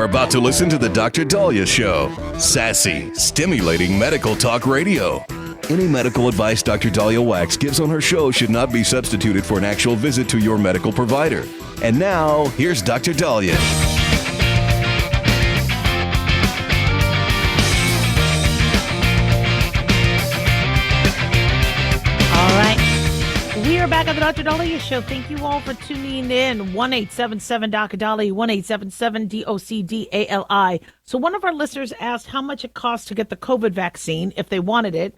about to listen to the Dr. Daliah Show. Sassy, stimulating medical talk radio. Any medical advice Dr. Daliah Wax gives on her show should not be substituted for an actual visit to your medical provider. And now, here's Dr. Daliah. We are back on the Dr. Daliah Show. Thank you all for tuning in. 1-877-Dr. 1-877-DOCDALI. So one of our listeners asked how much it costs to get the COVID vaccine if they wanted it.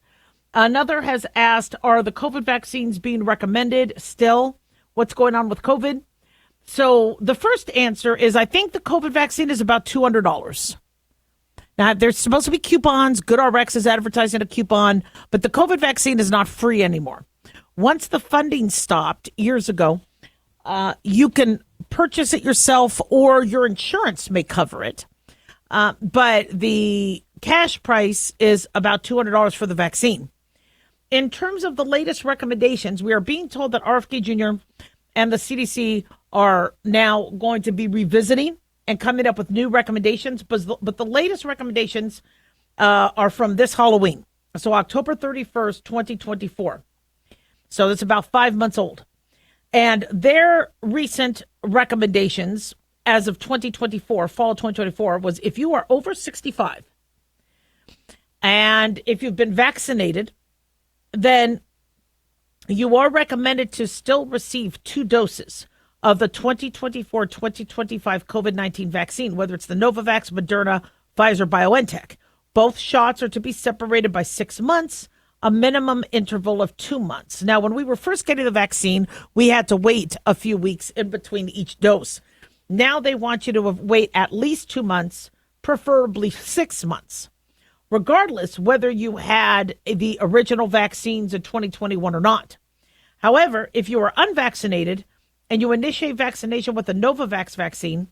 Another has asked, are the COVID vaccines being recommended still? What's going on with COVID? So the first answer is I think the COVID vaccine is about $200. Now, there's supposed to be coupons. GoodRx is advertising a coupon, but the COVID vaccine is not free anymore. Once the funding stopped years ago, you can purchase it yourself or your insurance may cover it. But the cash price is about $200 for the vaccine. In terms of the latest recommendations, we are being told that RFK Jr. and the CDC are now going to be revisiting and coming up with new recommendations. But the latest recommendations are from this Halloween. So October 31st, 2024. So it's about 5 months old. And their recent recommendations as of 2024, fall of 2024, was if you are over 65 and if you've been vaccinated, then you are recommended to still receive 2 doses of the 2024-2025 COVID-19 vaccine, whether it's the Novavax, Moderna, Pfizer, BioNTech. Both shots are to be separated by 6 months, a minimum interval of 2 months. Now, when we were first getting the vaccine, we had to wait a few weeks in between each dose. Now they want you to wait at least 2 months, preferably 6 months, regardless whether you had the original vaccines in 2021 or not. However, if you are unvaccinated and you initiate vaccination with the Novavax vaccine,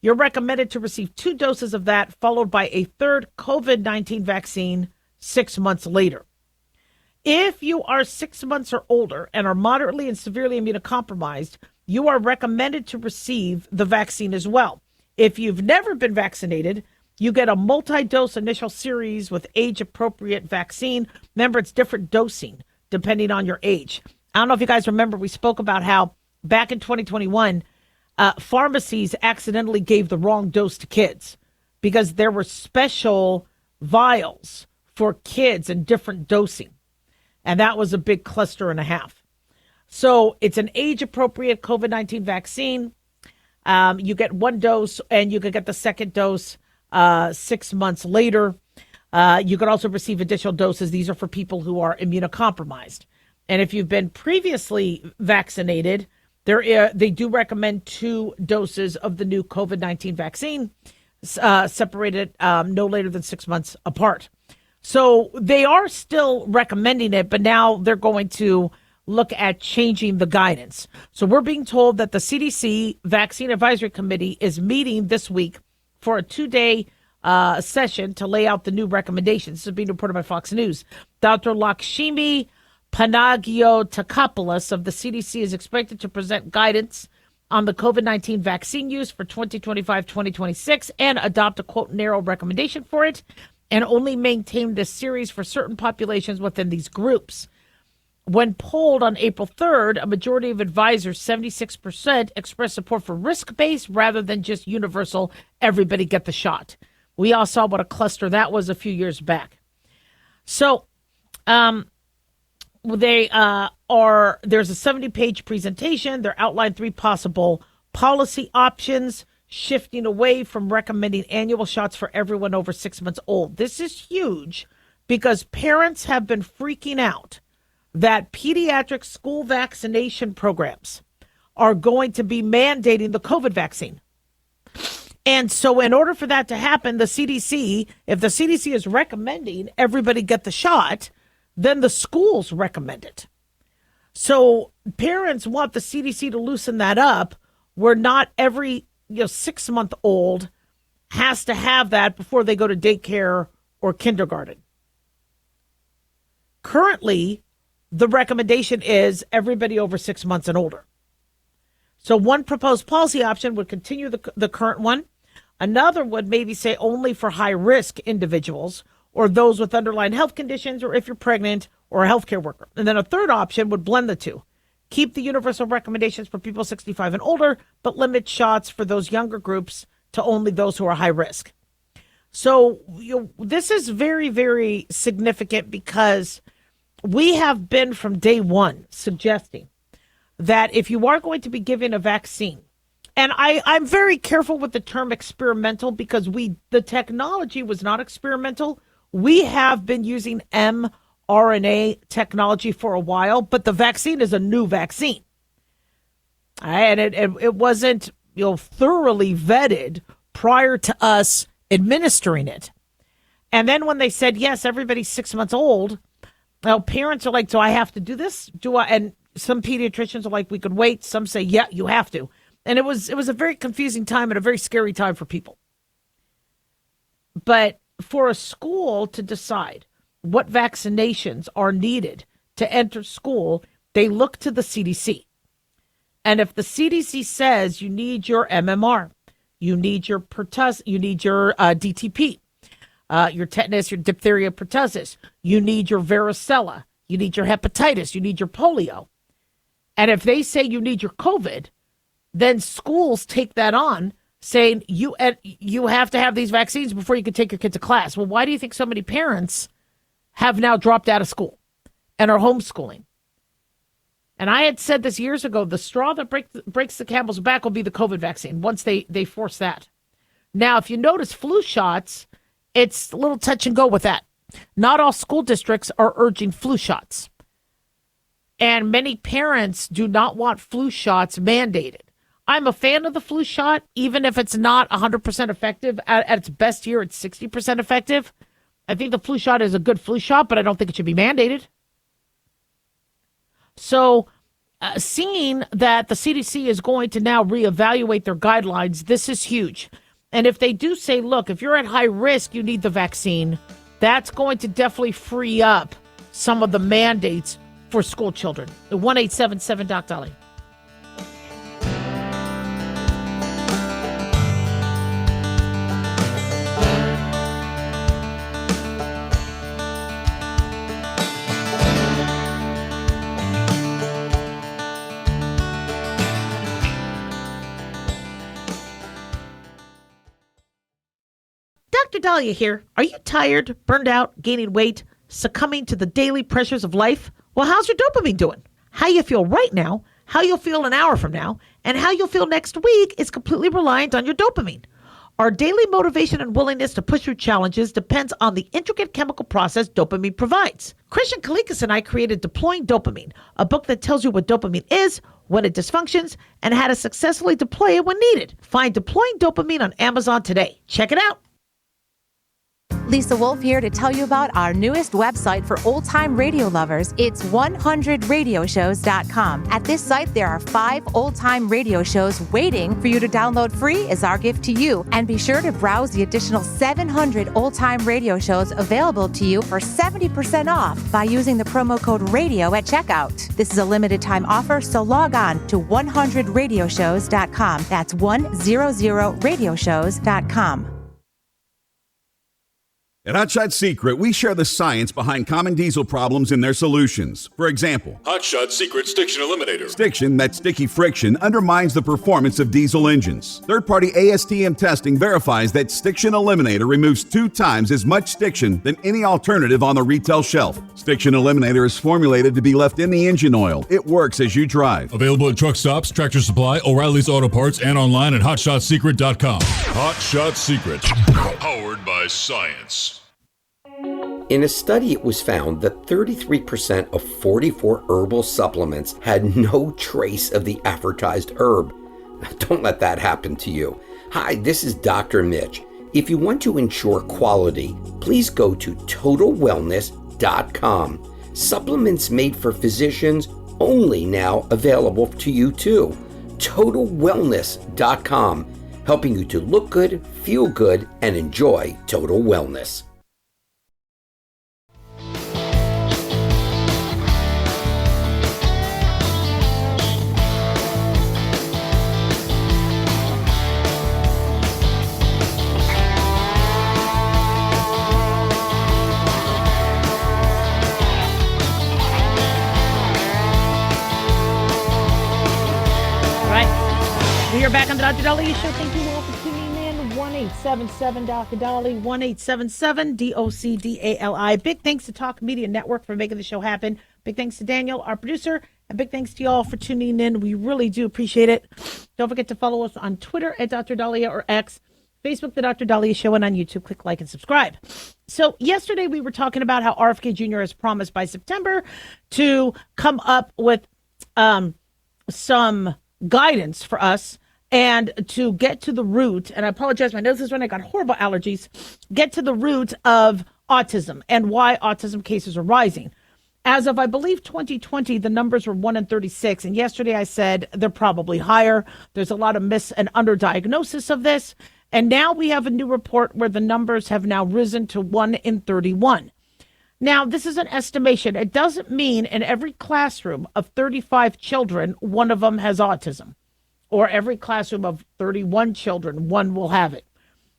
you're recommended to receive 2 doses of that, followed by a third COVID-19 vaccine 6 months later. If you are 6 months or older and are moderately and severely immunocompromised, you are recommended to receive the vaccine as well. If you've never been vaccinated, you get a multi-dose initial series with age-appropriate vaccine. Remember, it's different dosing depending on your age. I don't know if you guys remember, we spoke about how back in 2021, pharmacies accidentally gave the wrong dose to kids because there were special vials for kids and different dosing. And that was a big cluster and a half. So it's an age-appropriate COVID-19 vaccine. You get 1 dose and you can get the second dose 6 months later. You can also receive additional doses. These are for people who are immunocompromised. And if you've been previously vaccinated, they do recommend 2 doses of the new COVID-19 vaccine separated no later than 6 months apart. So they are still recommending it, but now they're going to look at changing the guidance. So we're being told that the CDC Vaccine Advisory Committee is meeting this week for a 2-day session to lay out the new recommendations. This is being reported by Fox News. Dr. Lakshmi Panagiotakopoulos of the CDC is expected to present guidance on the COVID-19 vaccine use for 2025-2026 and adopt a, quote, narrow recommendation for it, and only maintain this series for certain populations within these groups. When polled on April 3rd, a majority of advisors, 76%, expressed support for risk-based rather than just universal, everybody get the shot. We all saw what a cluster that was a few years back. So there's a 70-page presentation. They're outlined 3 possible policy options, shifting away from recommending annual shots for everyone over 6 months old. This is huge because parents have been freaking out that pediatric school vaccination programs are going to be mandating the COVID vaccine. And so in order for that to happen, the CDC, if the CDC is recommending everybody get the shot, then the schools recommend it. So parents want the CDC to loosen that up, where not every 6-month-old has to have that before they go to daycare or kindergarten. Currently, the recommendation is everybody over 6 months and older. So one proposed policy option would continue the current one. Another would maybe say only for high-risk individuals or those with underlying health conditions, or if you're pregnant or a healthcare worker. And then a third option would blend the two. Keep the universal recommendations for people 65 and older, but limit shots for those younger groups to only those who are high risk. So this is very, very significant because we have been from day one suggesting that if you are going to be given a vaccine, and I'm very careful with the term experimental because the technology was not experimental. We have been using mRNA technology for a while, but the vaccine is a new vaccine. And it wasn't thoroughly vetted prior to us administering it. And then when they said, yes, everybody's 6 months old, well, parents are like, do I have to do this? Do I? And some pediatricians are like, we could wait. Some say, yeah, you have to. And it was a very confusing time and a very scary time for people. But for a school to decide what vaccinations are needed to enter school, they look to the CDC. And if the CDC says you need your MMR, you need your you need your DTP, your tetanus, your diphtheria, pertussis, you need your varicella, you need your hepatitis, you need your polio. And if they say you need your COVID, then schools take that on, saying you have to have these vaccines before you can take your kid to class. Well, why do you think so many parents have now dropped out of school and are homeschooling? And I had said this years ago, the straw that breaks the camel's back will be the COVID vaccine once they force that. Now, if you notice flu shots, it's a little touch and go with that. Not all school districts are urging flu shots. And many parents do not want flu shots mandated. I'm a fan of the flu shot, even if it's not 100% effective. At its best year, it's 60% effective. I think the flu shot is a good flu shot, but I don't think it should be mandated. So seeing that the CDC is going to now reevaluate their guidelines, this is huge. And if they do say, look, if you're at high risk, you need the vaccine, that's going to definitely free up some of the mandates for school children. 1-877-DOC-DALIAH. Dr. Daliah here. Are you tired, burned out, gaining weight, succumbing to the daily pressures of life? Well, how's your dopamine doing? How you feel right now, how you'll feel an hour from now, and how you'll feel next week is completely reliant on your dopamine. Our daily motivation and willingness to push through challenges depends on the intricate chemical process dopamine provides. Christian Kalikas and I created Deploying Dopamine, a book that tells you what dopamine is, when it dysfunctions, and how to successfully deploy it when needed. Find Deploying Dopamine on Amazon today. Check it out. Lisa Wolf here to tell you about our newest website for old-time radio lovers. It's 100radioshows.com. At this site, there are 5 old-time radio shows waiting for you to download free as our gift to you. And be sure to browse the additional 700 old-time radio shows available to you for 70% off by using the promo code RADIO at checkout. This is a limited-time offer, so log on to 100radioshows.com. That's 100radioshows.com. At Hotshot Secret, we share the science behind common diesel problems and their solutions. For example, Hotshot Secret Stiction Eliminator. Stiction, that sticky friction, undermines the performance of diesel engines. Third-party ASTM testing verifies that Stiction Eliminator removes 2 times as much stiction than any alternative on the retail shelf. Stiction Eliminator is formulated to be left in the engine oil. It works as you drive. Available at truck stops, Tractor Supply, O'Reilly's Auto Parts, and online at HotShotSecret.com. Hotshot Secret. Powered by science. In a study, it was found that 33% of 44 herbal supplements had no trace of the advertised herb. Don't let that happen to you. Hi, this is Dr. Mitch. If you want to ensure quality, please go to TotalWellness.com. Supplements made for physicians only now available to you too. TotalWellness.com, helping you to look good, feel good, and enjoy total wellness. We are back on the Dr. Daliah Show. Thank you all for tuning in. 1-877 Dr. Dali, 1-877 DOCDALI. Big thanks to Talk Media Network for making the show happen. Big thanks to Daniel, our producer, and big thanks to you all for tuning in. We really do appreciate it. Don't forget to follow us on Twitter at Dr. Daliah or X, Facebook, The Dr. Daliah Show, and on YouTube. Click like and subscribe. So yesterday we were talking about how RFK Jr. has promised by September to come up with some guidance for us and to get to the root, and I apologize, my nose is running, I got horrible allergies, get to the root of autism and why autism cases are rising. As of, I believe, 2020, the numbers were 1 in 36. And yesterday I said they're probably higher. There's a lot of mis- and underdiagnosis of this. And now we have a new report where the numbers have now risen to 1 in 31. Now, this is an estimation. It doesn't mean in every classroom of 35 children, one of them has autism. Or every classroom of 31 children, one will have it.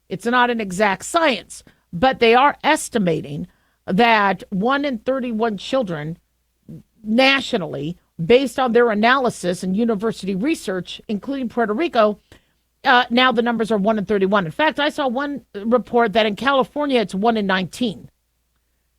It's not an exact science, but they are estimating that 1 in 31 children nationally, based on their analysis and university research, including Puerto Rico, now the numbers are 1 in 31. In fact, I saw one report that in California, it's 1 in 19.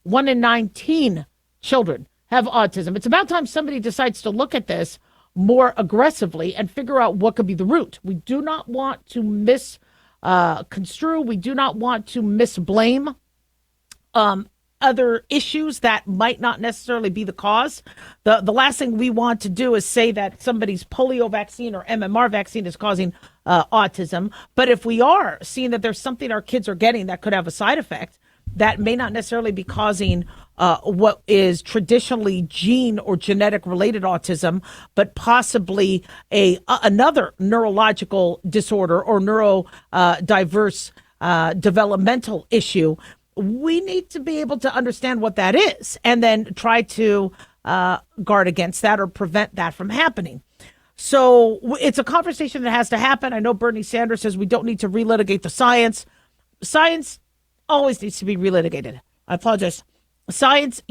1 in 19 children have autism. It's about time somebody decides to look at this more aggressively and figure out what could be the root. We do not want to misconstrue. We do not want to misblame other issues that might not necessarily be the cause. The last thing we want to do is say that somebody's polio vaccine or MMR vaccine is causing autism. But if we are seeing that there's something our kids are getting that could have a side effect, that may not necessarily be causing what is traditionally gene or genetic related autism, but possibly another neurological disorder or neurodiverse developmental issue, we need to be able to understand what that is and then try to guard against that or prevent that from happening. So it's a conversation that has to happen. I know Bernie Sanders says we don't need to relitigate the science. Science always needs to be relitigated. I apologize. Science,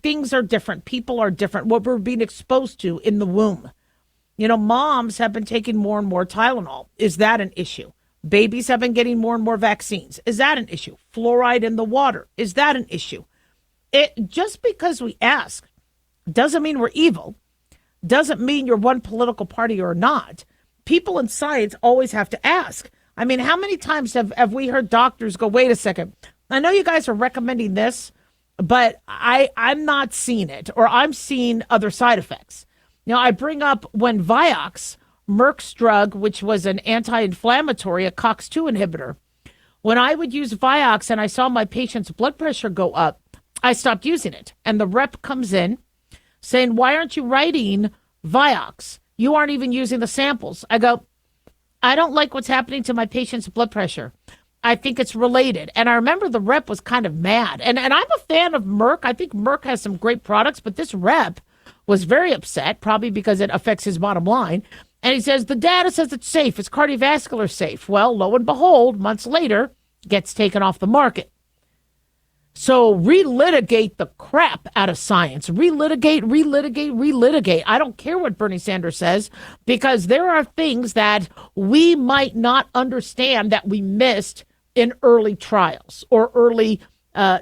things are different. People are different. What we're being exposed to in the womb. You know, moms have been taking more and more Tylenol. Is that an issue? Babies have been getting more and more vaccines. Is that an issue? Fluoride in the water. Is that an issue? Just because we ask doesn't mean we're evil. Doesn't mean you're one political party or not. People in science always have to ask. I mean, how many times have we heard doctors go, wait a second, I know you guys are recommending this, but I'm not seeing it, or I'm seeing other side effects. Now, I bring up when Vioxx, Merck's drug, which was an anti-inflammatory, a COX-2 inhibitor, when I would use Vioxx and I saw my patient's blood pressure go up, I stopped using it. And the rep comes in saying, why aren't you writing Vioxx? You aren't even using the samples. I go, I don't like what's happening to my patient's blood pressure. I think it's related. And I remember the rep was kind of mad. And I'm a fan of Merck. I think Merck has some great products, but this rep was very upset, probably because it affects his bottom line. And he says, the data says it's safe. It's cardiovascular safe. Well, lo and behold, months later, gets taken off the market. So relitigate the crap out of science. Relitigate. I don't care what Bernie Sanders says, because there are things that we might not understand that we missed in early trials or early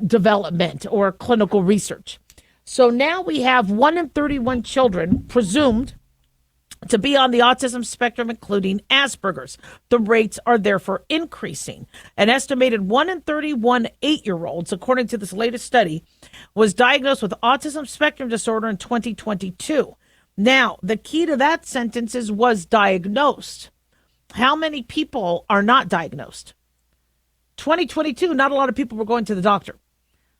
development or clinical research. So now we have 1 in 31 children presumed to be on the autism spectrum, including Asperger's. The rates are therefore increasing. An estimated 1 in 31 8-year-olds, according to this latest study, was diagnosed with autism spectrum disorder in 2022. Now, the key to that sentence is was diagnosed. How many people are not diagnosed? 2022, not a lot of people were going to the doctor.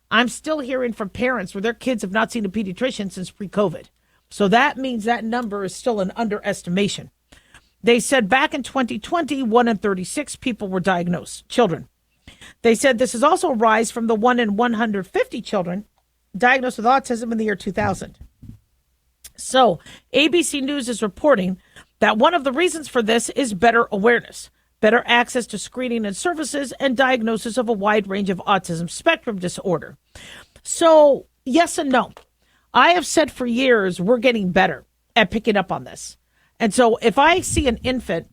I'm still hearing from parents where their kids have not seen a pediatrician since pre-COVID. So that means that number is still an underestimation. They said back in 2020, 1 in 36 people were diagnosed, children. They said this is also a rise from the 1 in 150 children diagnosed with autism in the year 2000. So ABC News is reporting that one of the reasons for this is better awareness, better access to screening and services, and diagnosis of a wide range of autism spectrum disorder. So yes and no. I have said for years we're getting better at picking up on this. And so if I see an infant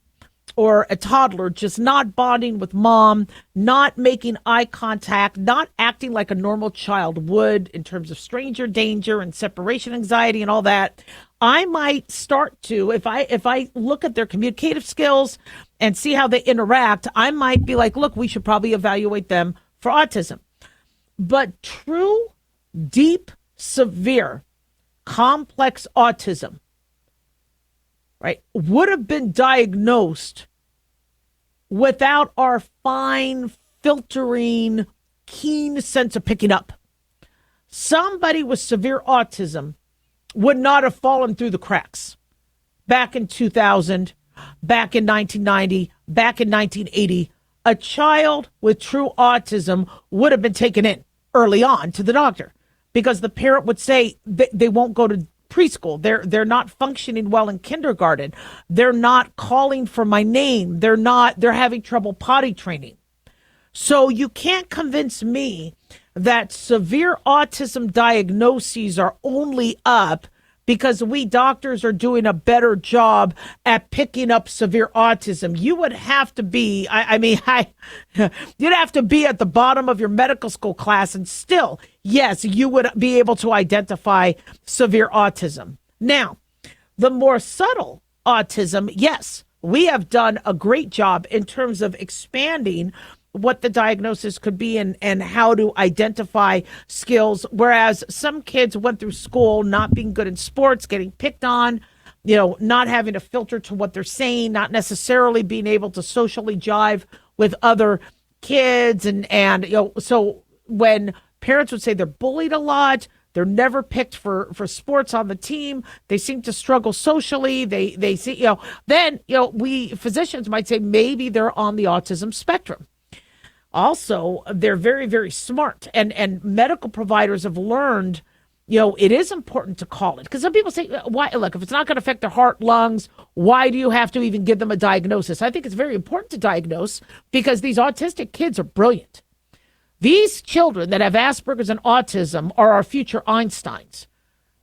or a toddler just not bonding with mom, not making eye contact, not acting like a normal child would in terms of stranger danger and separation anxiety and all that, I might start to, if I look at their communicative skills and see how they interact, I might be like, look, we should probably evaluate them for autism. But true, deep, severe, complex autism, right, would have been diagnosed without our fine, filtering, keen sense of picking up. Somebody with severe autism would not have fallen through the cracks back in 2000, back in 1990, back in 1980. A child with true autism would have been taken in early on to the doctor because the parent would say they won't go to preschool. They're not functioning well in kindergarten. They're not calling for my name. They're having trouble potty training. So you can't convince me that severe autism diagnoses are only up because we doctors are doing a better job at picking up severe autism. You would have to be, you'd have to be at the bottom of your medical school class and still, yes, you would be able to identify severe autism. Now, the more subtle autism, yes, we have done a great job in terms of expanding what the diagnosis could be and how to identify skills. Whereas some kids went through school not being good in sports, getting picked on, not having a filter to what they're saying, not necessarily being able to socially jive with other kids. And so when parents would say they're bullied a lot, they're never picked for sports on the team, they seem to struggle socially, they see, then we physicians might say maybe they're on the autism spectrum. Also, they're very, very smart, and medical providers have learned, it is important to call it. Because some people say, why? Look, if it's not going to affect their heart, lungs, why do you have to even give them a diagnosis? I think it's very important to diagnose because these autistic kids are brilliant. These children that have Asperger's and autism are our future Einsteins.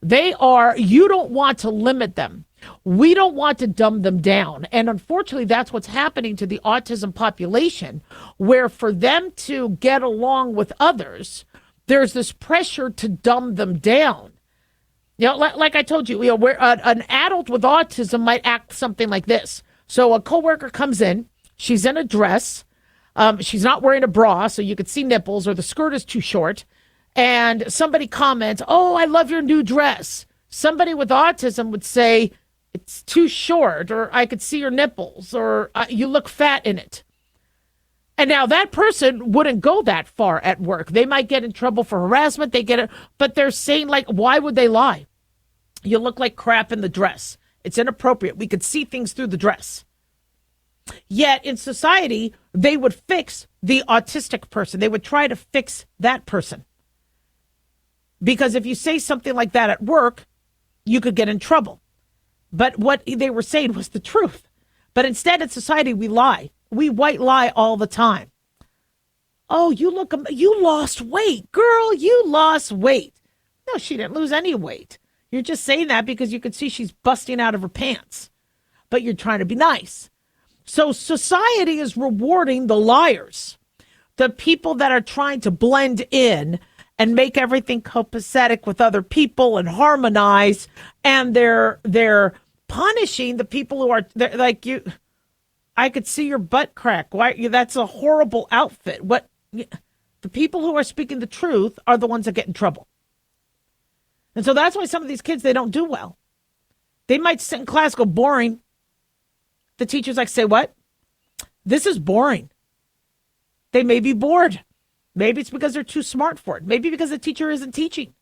You don't want to limit them. We don't want to dumb them down. And unfortunately, that's what's happening to the autism population, where for them to get along with others, there's this pressure to dumb them down. Like I told you, where an adult with autism might act something like this. So a coworker comes in, she's in a dress, she's not wearing a bra, so you could see nipples, or the skirt is too short, and somebody comments, "Oh, I love your new dress." Somebody with autism would say, "It's too short," or "I could see your nipples," or "You look fat in it." And now that person wouldn't go that far at work. They might get in trouble for harassment. But they're saying, like, why would they lie? You look like crap in the dress. It's inappropriate. We could see things through the dress. Yet in society, they would fix the autistic person. They would try to fix that person. Because if you say something like that at work, you could get in trouble. But what they were saying was the truth. But instead, in society, we lie. We white lie all the time. "Oh, you lost weight. Girl, you lost weight." No, she didn't lose any weight. You're just saying that because you can see she's busting out of her pants. But you're trying to be nice. So society is rewarding the liars, the people that are trying to blend in and make everything copacetic with other people and harmonize. And they're punishing the people who are like, "You, I could see your butt crack. Why? That's a horrible outfit." The people who are speaking the truth are the ones that get in trouble. And so that's why some of these kids, they don't do well. They might sit in class, go, "Boring." The teacher's like, "Say what?" "This is boring." They may be bored. Maybe it's because they're too smart for it. Maybe because the teacher isn't teaching.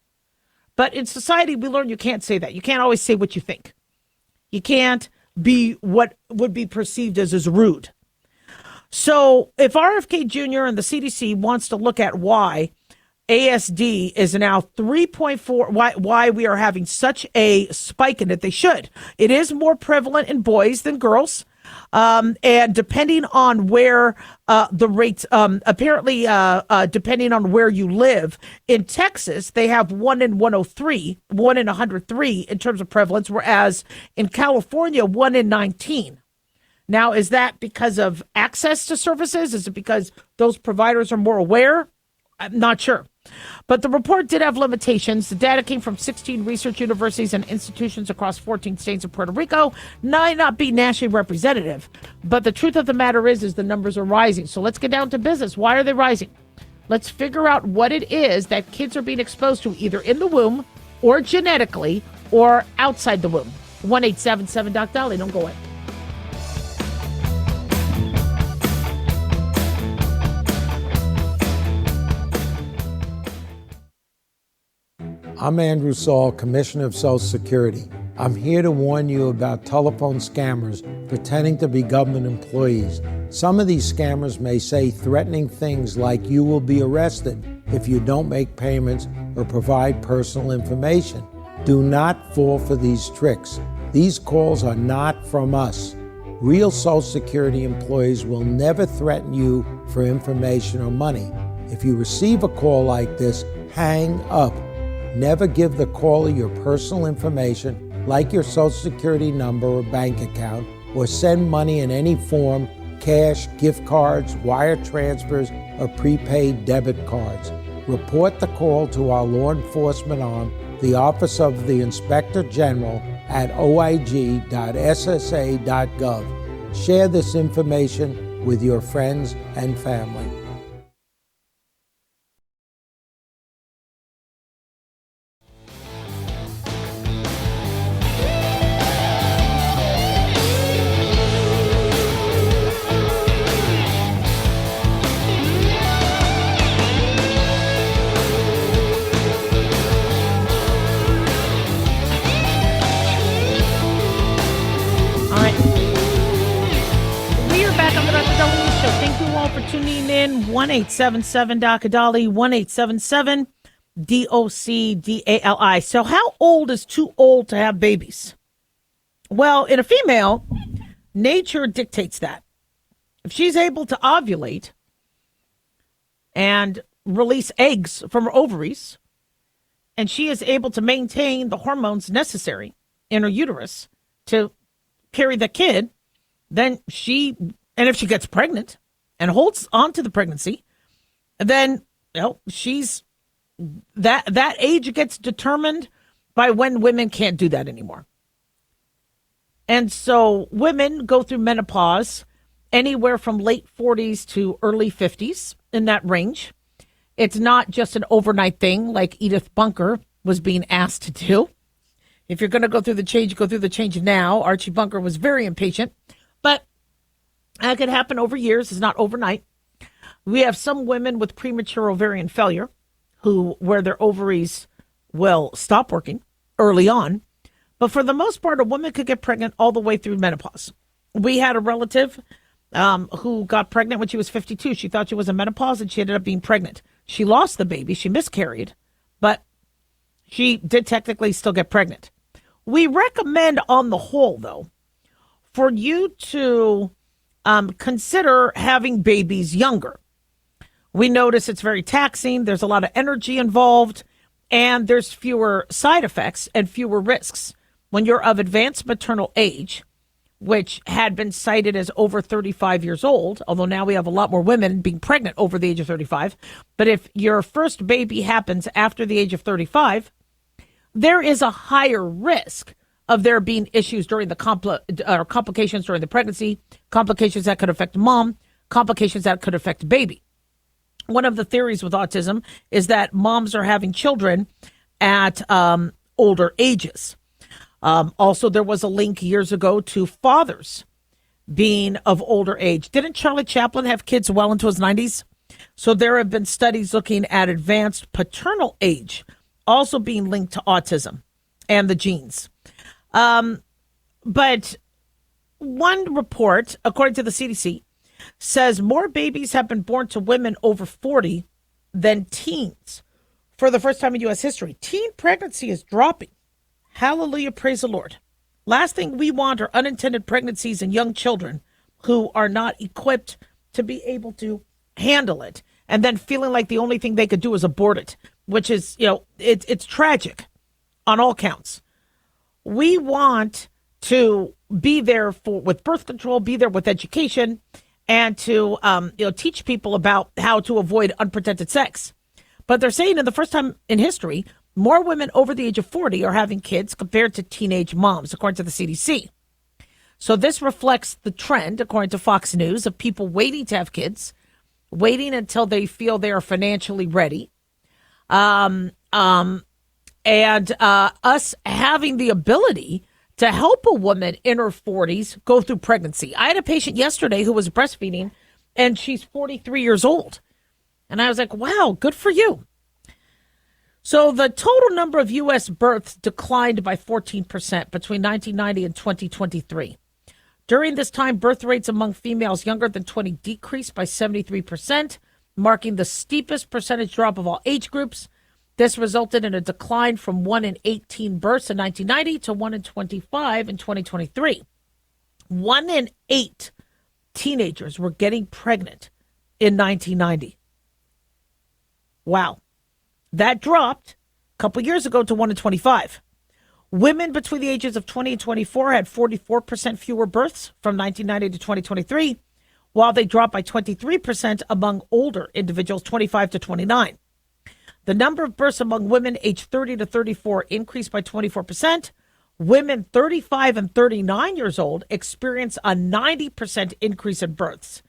But in society, we learn you can't say that. You can't always say what you think. You can't be what would be perceived as rude. So if RFK Jr. and the CDC wants to look at why ASD is now 3.4, why we are having such a spike in it, they should. It is more prevalent in boys than girls. And depending on where the rates, apparently, depending on where you live, in Texas, they have 1 in 103, 1 in 103 in terms of prevalence, whereas in California, 1 in 19. Now, is that because of access to services? Is it because those providers are more aware? I'm not sure. But the report did have limitations. The data came from 16 research universities and institutions across 14 states and Puerto Rico. Might not be nationally representative, but the truth of the matter is the numbers are rising. So let's get down to business. Why are they rising? Let's figure out what it is that kids are being exposed to, either in the womb or genetically or outside the womb. 1-877-DOC-DALIAH. Don't go away. I'm Andrew Saul, Commissioner of Social Security. I'm here to warn you about telephone scammers pretending to be government employees. Some of these scammers may say threatening things like you will be arrested if you don't make payments or provide personal information. Do not fall for these tricks. These calls are not from us. Real Social Security employees will never threaten you for information or money. If you receive a call like this, hang up. Never give the caller your personal information, like your Social Security number or bank account, or send money in any form, cash, gift cards, wire transfers, or prepaid debit cards. Report the call to our law enforcement arm, the Office of the Inspector General, at oig.ssa.gov. Share this information with your friends and family. Tuning in, 1-877-DOC-DALIAH, 1-877-DOC-DALI. So how old is too old to have babies? Well, in a female, nature dictates that. If she's able to ovulate and release eggs from her ovaries, and she is able to maintain the hormones necessary in her uterus to carry the kid, then and if she gets pregnant and holds on to the pregnancy, then she's that age gets determined by when women can't do that anymore. And so women go through menopause anywhere from late 40s to early 50s, in that range. It's not just an overnight thing like Edith Bunker was being asked to do. If you're going to go through the change, go through the change now. Archie Bunker was very impatient, but that could happen over years. It's not overnight. We have some women with premature ovarian failure where their ovaries will stop working early on. But for the most part, a woman could get pregnant all the way through menopause. We had a relative who got pregnant when she was 52. She thought she was in menopause and she ended up being pregnant. She lost the baby. She miscarried, but she did technically still get pregnant. We recommend on the whole, though, for you to consider having babies younger. We notice it's very taxing. There's a lot of energy involved, and there's fewer side effects and fewer risks. When you're of advanced maternal age, which had been cited as over 35 years old, although now we have a lot more women being pregnant over the age of 35. But if your first baby happens after the age of 35, there is a higher risk of there being issues during the complications during the pregnancy, complications that could affect mom, complications that could affect baby. One of the theories with autism is that moms are having children at older ages. Also, there was a link years ago to fathers being of older age. Didn't Charlie Chaplin have kids well into his 90s? So there have been studies looking at advanced paternal age also being linked to autism and the genes. But one report, according to the CDC, says more babies have been born to women over 40 than teens. For the first time in U.S. history, teen pregnancy is dropping. Hallelujah, praise the Lord. Last thing we want are unintended pregnancies in young children who are not equipped to be able to handle it, and then feeling like the only thing they could do is abort it, which is, it's tragic on all counts. We want to be there with birth control, be there with education, and to teach people about how to avoid unprotected sex. But they're saying in the first time in history, more women over the age of 40 are having kids compared to teenage moms, according to the CDC. So this reflects the trend, according to Fox News, of people waiting to have kids, waiting until they feel they are financially ready, and us having the ability to help a woman in her 40s go through pregnancy. I had a patient yesterday who was breastfeeding, and she's 43 years old. And I was like, wow, good for you. So the total number of U.S. births declined by 14% between 1990 and 2023. During this time, birth rates among females younger than 20 decreased by 73%, marking the steepest percentage drop of all age groups. This resulted in a decline from 1 in 18 births in 1990 to 1 in 25 in 2023. 1 in 8 teenagers were getting pregnant in 1990. Wow. That dropped a couple years ago to 1 in 25. Women between the ages of 20 and 24 had 44% fewer births from 1990 to 2023, while they dropped by 23% among older individuals, 25 to 29. The number of births among women aged 30 to 34 increased by 24%. Women 35 and 39 years old experienced a 90% increase in births.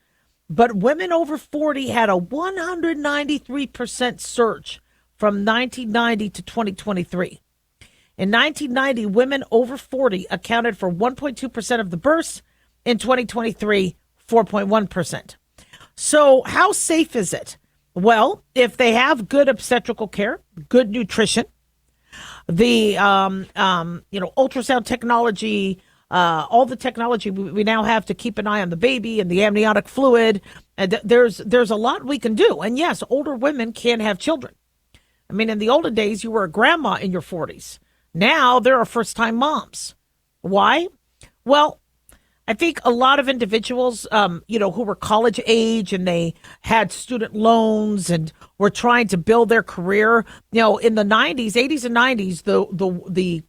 But women over 40 had a 193% surge from 1990 to 2023. In 1990, women over 40 accounted for 1.2% of the births. In 2023, 4.1%. So how safe is it? Well, if they have good obstetrical care, good nutrition, the ultrasound technology, all the technology we now have to keep an eye on the baby and the amniotic fluid, and there's a lot we can do. And yes, older women can have children. I mean, in the olden days, you were a grandma in your 40s. Now there are first-time moms. Why? Well, I think a lot of individuals, who were college age and they had student loans and were trying to build their career, in the 90s, 80s and 90s, the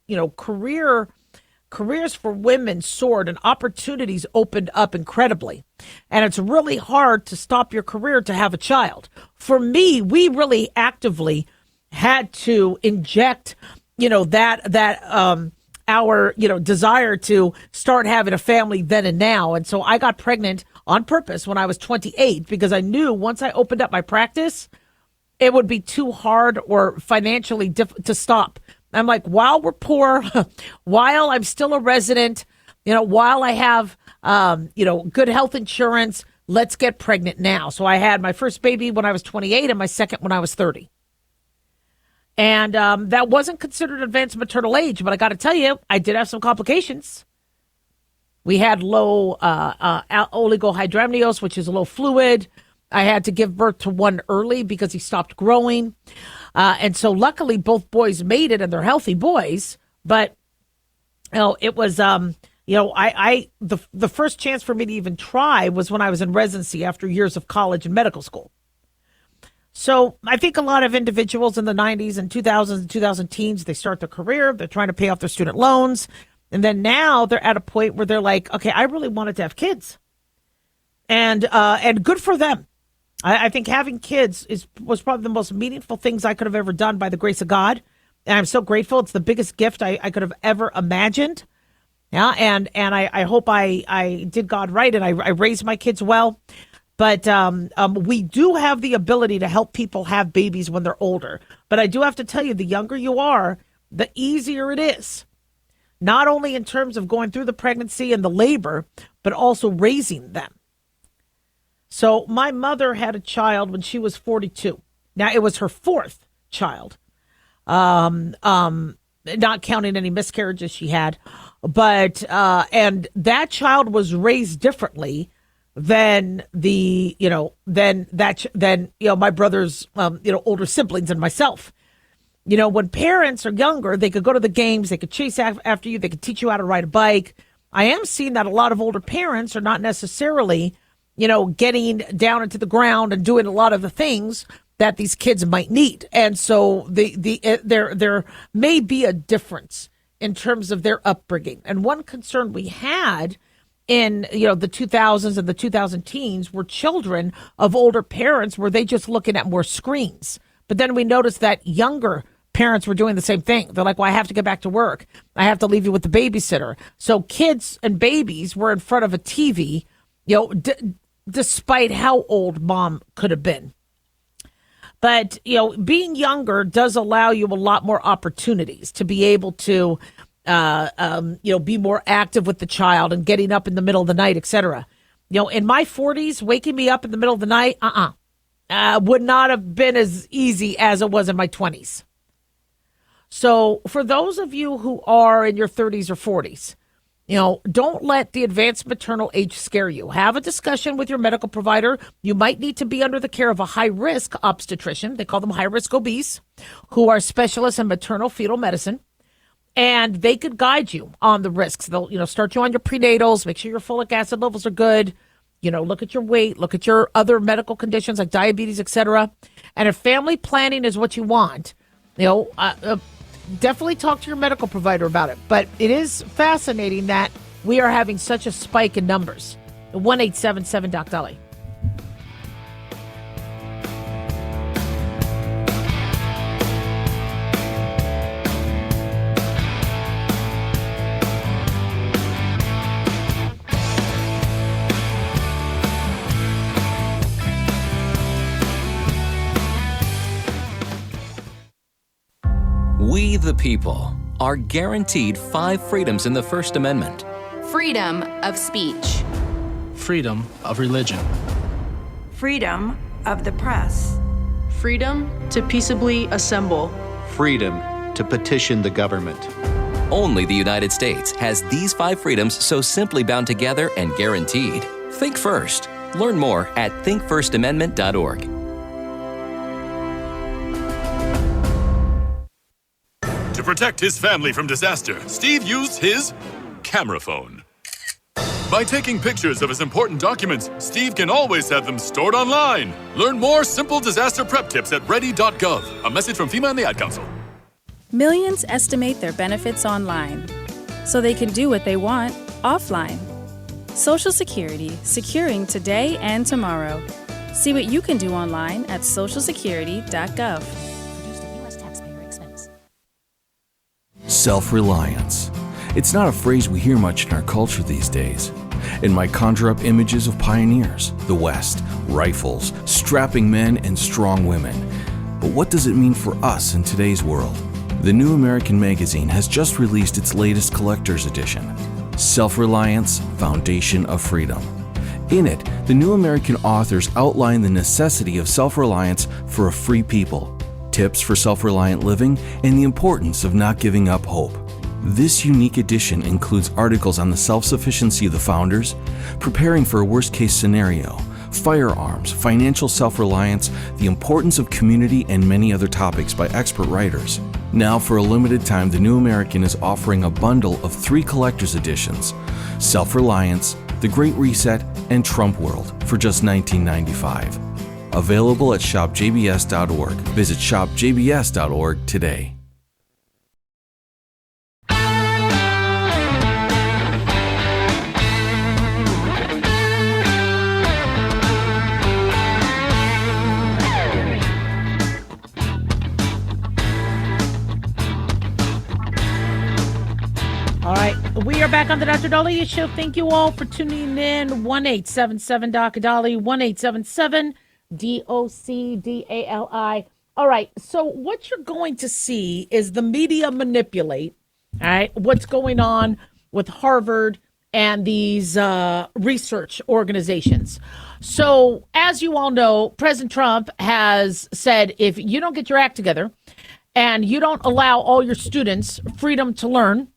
careers for women soared and opportunities opened up incredibly. And it's really hard to stop your career to have a child. For me, we really actively had to inject, our desire to start having a family then and now. And so I got pregnant on purpose when I was 28 because I knew once I opened up my practice, it would be too hard or financially to stop. I'm like, while we're poor, while I'm still a resident, while I have, good health insurance, let's get pregnant now. So I had my first baby when I was 28 and my second when I was 30. And that wasn't considered advanced maternal age, but I got to tell you, I did have some complications. We had low oligohydramnios, which is low fluid. I had to give birth to one early because he stopped growing. And so luckily both boys made it and they're healthy boys. But, it was, the first chance for me to even try was when I was in residency after years of college and medical school. So I think a lot of individuals in the 90s and 2000s and 2000 teens, they start their career, they're trying to pay off their student loans. And then now they're at a point where they're like, okay, I really wanted to have kids. And good for them. I think having kids was probably the most meaningful things I could have ever done by the grace of God. And I'm so grateful. It's the biggest gift I could have ever imagined. Yeah. And I hope I did God right and I raised my kids well. But we do have the ability to help people have babies when they're older. But I do have to tell you, the younger you are, the easier it is. Not only in terms of going through the pregnancy and the labor, but also raising them. So my mother had a child when she was 42. Now, it was her fourth child, not counting any miscarriages she had. But and that child was raised differently than my brother's, older siblings and myself. When parents are younger, they could go to the games, they could chase after you, they could teach you how to ride a bike. I am seeing that a lot of older parents are not necessarily, getting down into the ground and doing a lot of the things that these kids might need. And so there may be a difference in terms of their upbringing. And one concern we had in, the 2000s and the 2000 teens were children of older parents. Were they just looking at more screens? But then we noticed that younger parents were doing the same thing. They're like, well, I have to get back to work. I have to leave you with the babysitter. So kids and babies were in front of a TV, despite how old mom could have been. But, being younger does allow you a lot more opportunities to be able to, be more active with the child and getting up in the middle of the night, et cetera. In my 40s, waking me up in the middle of the night, would not have been as easy as it was in my 20s. So for those of you who are in your 30s or 40s, don't let the advanced maternal age scare you. Have a discussion with your medical provider. You might need to be under the care of a high-risk obstetrician. They call them high-risk obese, who are specialists in maternal fetal medicine. And they could guide you on the risks. They'll, start you on your prenatals, make sure your folic acid levels are good. Look at your weight, look at your other medical conditions like diabetes, et cetera. And if family planning is what you want, definitely talk to your medical provider about it. But it is fascinating that we are having such a spike in numbers. 1-877-DOC-DALIAH. We, the people, are guaranteed 5 freedoms in the First Amendment. Freedom of speech. Freedom of religion. Freedom of the press. Freedom to peaceably assemble. Freedom to petition the government. Only the United States has these 5 freedoms so simply bound together and guaranteed. Think first. Learn more at thinkfirstamendment.org. To protect his family from disaster, Steve used his camera phone. By taking pictures of his important documents, Steve can always have them stored online. Learn more simple disaster prep tips at ready.gov. A message from FEMA and the Ad Council. Millions estimate their benefits online, so they can do what they want offline. Social Security, securing today and tomorrow. See what you can do online at socialsecurity.gov. Self-reliance. It's not a phrase we hear much in our culture these days. It might conjure up images of pioneers, the West, rifles, strapping men, and strong women. But what does it mean for us in today's world? The New American Magazine has just released its latest collector's edition, Self-Reliance, Foundation of Freedom. In it, the New American authors outline the necessity of self-reliance for a free people, tips for self-reliant living, and the importance of not giving up hope. This unique edition includes articles on the self-sufficiency of the founders, preparing for a worst-case scenario, firearms, financial self-reliance, the importance of community, and many other topics by expert writers. Now, for a limited time, the New American is offering a bundle of 3 collector's editions, Self-Reliance, The Great Reset, and Trump World, for just $19.95. Available at shopjbs.org. Visit shopjbs.org today. All right, we are back on the Dr. Daliah Show. Thank you all for tuning in. 1-877-DOC-DALIAH, 1-877-DOC-DALI. All right, so what you're going to see is the media manipulate, all right, what's going on with Harvard and these research organizations. So as you all know, President Trump has said, if you don't get your act together and you don't allow all your students freedom to learn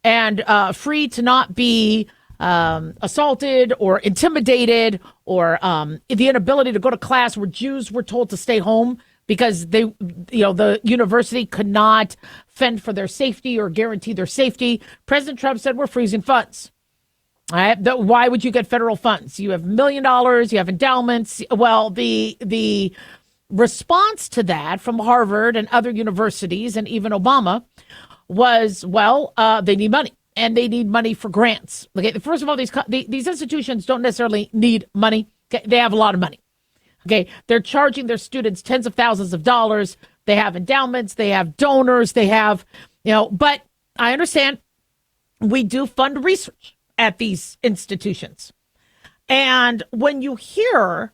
and free to not be assaulted or intimidated or the inability to go to class where Jews were told to stay home because the university could not fend for their safety or guarantee their safety. President Trump said, we're freezing funds. All right. Why would you get federal funds? You have $1 million, you have endowments. Well, the response to that from Harvard and other universities and even Obama was, they need money, and they need money for grants. Okay, first of all, these institutions don't necessarily need money. Okay, they have a lot of money. Okay, they're charging their students tens of thousands of dollars. They have endowments, they have donors, they have, but I understand we do fund research at these institutions. And when you hear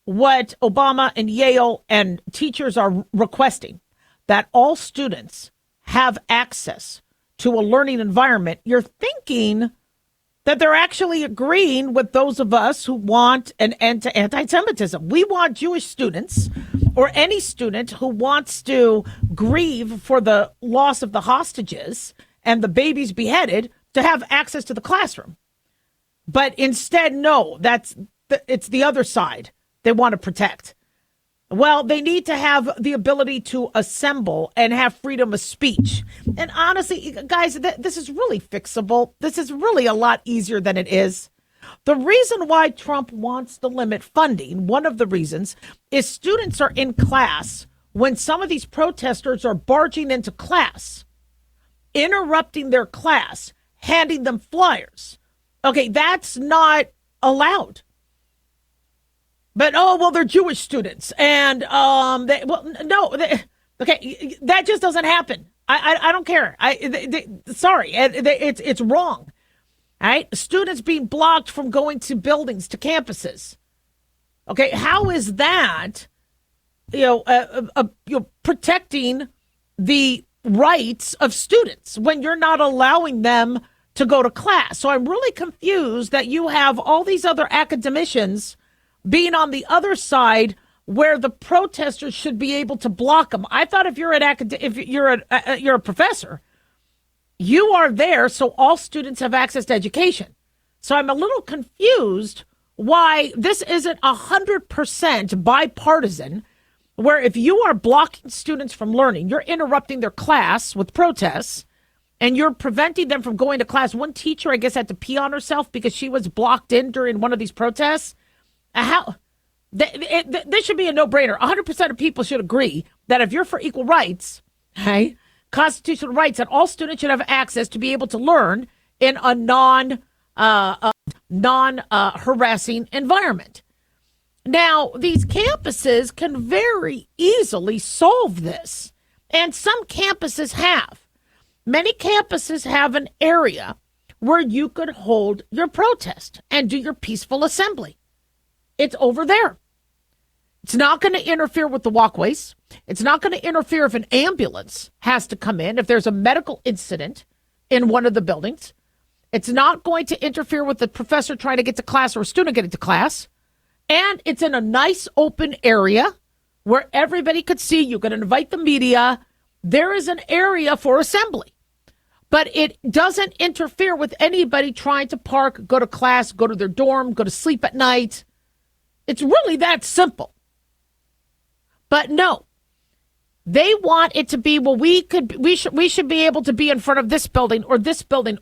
what Obama and Yale and teachers are requesting, that all students have access to a learning environment, you're thinking that they're actually agreeing with those of us who want an end to anti-Semitism. We want Jewish students, or any student who wants to grieve for the loss of the hostages and the babies beheaded, to have access to the classroom. But instead, no, it's the other side they want to protect. Well, they need to have the ability to assemble and have freedom of speech. And honestly, guys, this is really fixable. This is really a lot easier than it is. The reason why Trump wants to limit funding, one of the reasons, is students are in class when some of these protesters are barging into class, interrupting their class, handing them flyers. Okay, that's not allowed. But, they're Jewish students. And, okay, that just doesn't happen. I don't care. Sorry, it's wrong. All right? Students being blocked from going to buildings, to campuses. Okay, how is that, protecting the rights of students when you're not allowing them to go to class? So I'm really confused that you have all these other academicians being on the other side where the protesters should be able to block them. I thought if you're a professor, you are there so all students have access to education. So I'm a little confused why this isn't 100% bipartisan, where if you are blocking students from learning, you're interrupting their class with protests, and you're preventing them from going to class. One teacher, I guess, had to pee on herself because she was blocked in during one of these protests. This should be a no-brainer. 100% of people should agree that if you're for equal rights, okay, constitutional rights, that all students should have access to be able to learn in a non-harassing environment. Now, these campuses can very easily solve this, and some campuses have. Many campuses have an area where you could hold your protest and do your peaceful assembly. It's over there. It's not going to interfere with the walkways. It's not going to interfere if an ambulance has to come in, if there's a medical incident in one of the buildings. It's not going to interfere with the professor trying to get to class or a student getting to class. And it's in a nice open area where everybody could see. You could invite the media. There is an area for assembly. But it doesn't interfere with anybody trying to park, go to class, go to their dorm, go to sleep at night. It's really that simple. But no, they want it to be, we should be able to be in front of this building or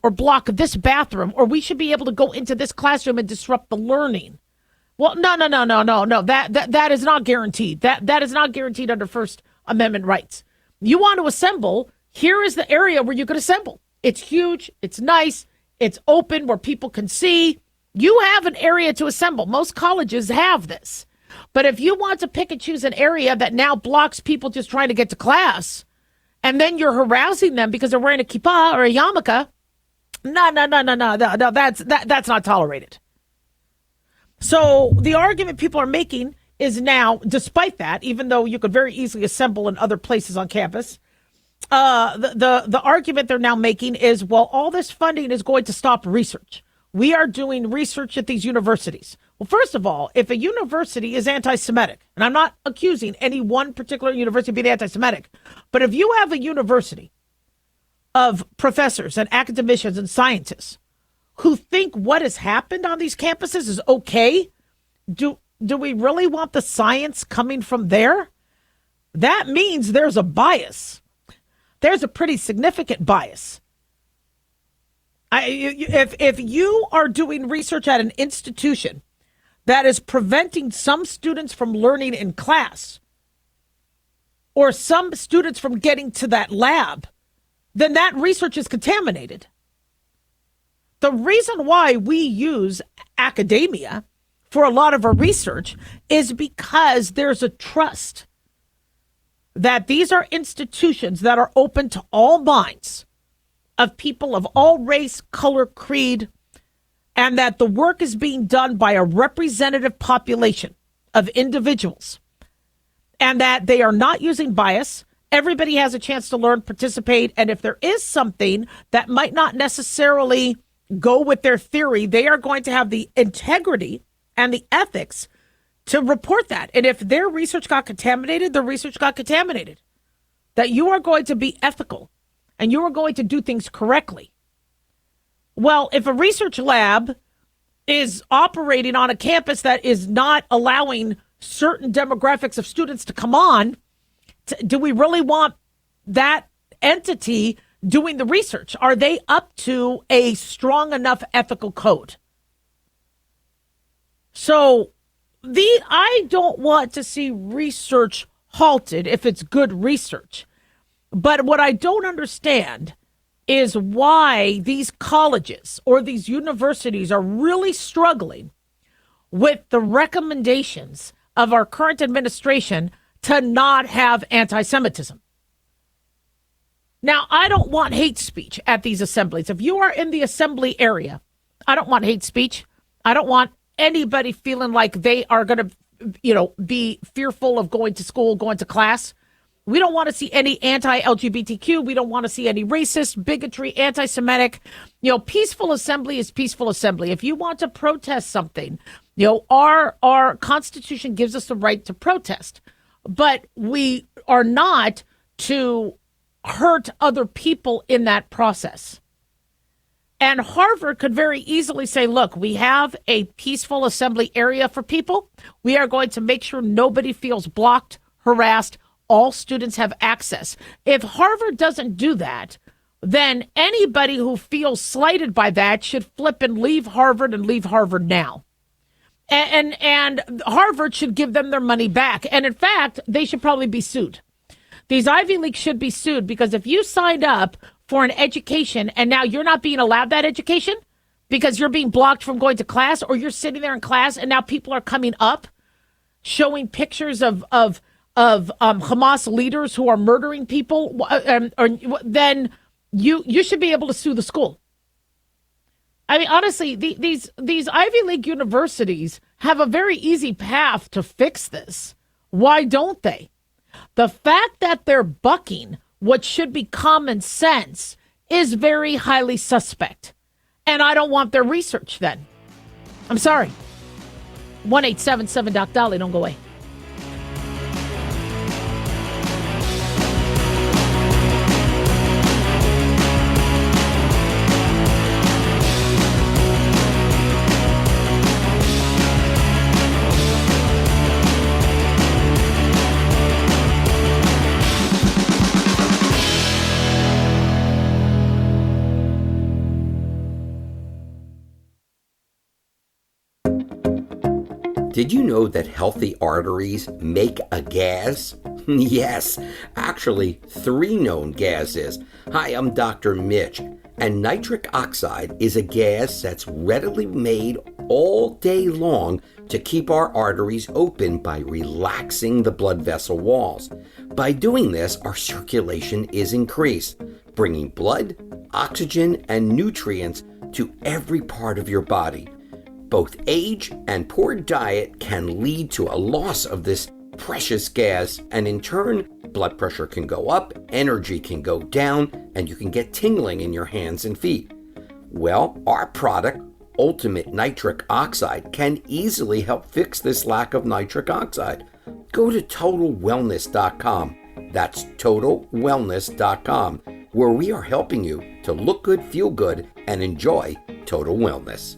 block this bathroom, or we should be able to go into this classroom and disrupt the learning. Well, no. That is not guaranteed. That is not guaranteed under First Amendment rights. You want to assemble, here is the area where you could assemble. It's huge, it's nice, it's open where people can see. You have an area to assemble. Most colleges have this. But if you want to pick and choose an area that now blocks people just trying to get to class, and then you're harassing them because they're wearing a kippah or a yarmulke, no, that's not tolerated. So the argument people are making is now, despite that, even though you could very easily assemble in other places on campus, the argument they're now making is, well, all this funding is going to stop research. We are doing research at these universities. Well, first of all, if a university is anti-Semitic, and I'm not accusing any one particular university of being anti-Semitic, but if you have a university of professors and academicians and scientists who think what has happened on these campuses is okay, do we really want the science coming from there? that means there's a bias. There's a pretty significant bias. If you are doing research at an institution that is preventing some students from learning in class or some students from getting to that lab, then that research is contaminated. The reason why we use academia for a lot of our research is because there's a trust that these are institutions that are open to all minds of people of all race, color, creed, and that the work is being done by a representative population of individuals, and that they are not using bias. Everybody has a chance to learn, participate, and if there is something that might not necessarily go with their theory, they are going to have the integrity and the ethics to report that. And if their research got contaminated, the research got contaminated. That you are going to be ethical and you are going to do things correctly. Well, if a research lab is operating on a campus that is not allowing certain demographics of students to come on, do we really want that entity doing the research? Are they up to a strong enough ethical code? So I don't want to see research halted if it's good research. But what I don't understand is why these colleges or these universities are really struggling with the recommendations of our current administration to not have anti-Semitism. Now, I don't want hate speech at these assemblies. If you are in the assembly area, I don't want hate speech. I don't want anybody feeling like they are going to, be fearful of going to school, going to class. We don't want to see any anti-LGBTQ. We don't want to see any racist, bigotry, anti-Semitic. Peaceful assembly is peaceful assembly. If you want to protest something, our Constitution gives us the right to protest. But we are not to hurt other people in that process. And Harvard could very easily say, look, we have a peaceful assembly area for people. We are going to make sure nobody feels blocked, harassed. All students have access. If Harvard doesn't do that, then anybody who feels slighted by that should flip and leave Harvard and leave Harvard now. And Harvard should give them their money back. And in fact, they should probably be sued. These Ivy Leagues should be sued because if you signed up for an education and now you're not being allowed that education because you're being blocked from going to class, or you're sitting there in class and now people are coming up showing pictures of Hamas leaders who are murdering people, then you should be able to sue the school. I mean, honestly, these Ivy League universities have a very easy path to fix this. Why don't they? The fact that they're bucking what should be common sense is very highly suspect. And I don't want their research then. I'm sorry. 1-877-DOC-DALIAH. Don't go away. Did you know that healthy arteries make a gas? Yes, actually 3 known gases. Hi, I'm Dr. Mitch, and nitric oxide is a gas that's readily made all day long to keep our arteries open by relaxing the blood vessel walls. By doing this, our circulation is increased, bringing blood, oxygen, and nutrients to every part of your body. Both age and poor diet can lead to a loss of this precious gas, and in turn, blood pressure can go up, energy can go down, and you can get tingling in your hands and feet. Well, our product, Ultimate Nitric Oxide, can easily help fix this lack of nitric oxide. Go to TotalWellness.com. That's TotalWellness.com, where we are helping you to look good, feel good, and enjoy total wellness.